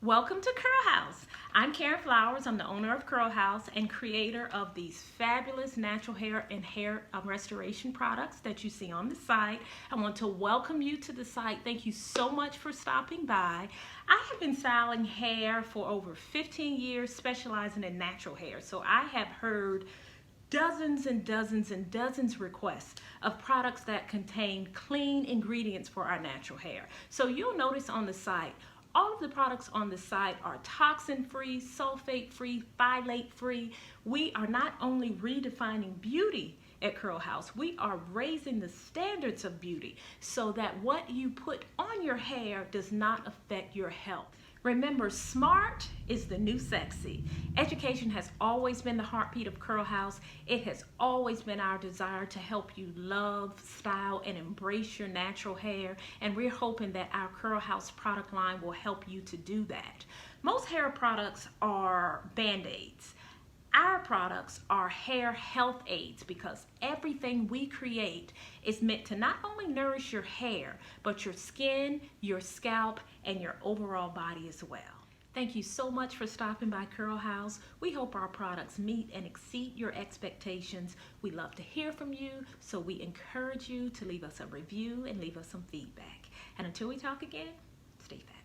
Welcome to Curl House. I'm Karen Flowers. I'm the owner of Curl House and creator of these fabulous natural hair and hair restoration products that you see on the site. I want to welcome you to the site. Thank you so much for stopping by. I have been styling hair for over 15 years, specializing in natural hair. So I have heard dozens and dozens and dozens requests of products that contain clean ingredients for our natural hair. So you'll notice on the site, all of the products on the site are toxin-free, sulfate-free, phthalate-free. We are not only redefining beauty at Curl House, we are raising the standards of beauty so that what you put on your hair does not affect your health. Remember, smart is the new sexy. Education has always been the heartbeat of Curl House. It has always been our desire to help you love, style, and embrace your natural hair. And we're hoping that our Curl House product line will help you to do that. Most hair products are Band-Aids. Our products are hair health aids because everything we create is meant to not only nourish your hair, but your skin, your scalp, and your overall body as well. Thank you so much for stopping by Curl House. We hope our products meet and exceed your expectations. We love to hear from you, so we encourage you to leave us a review and leave us some feedback. And until we talk again, stay fast.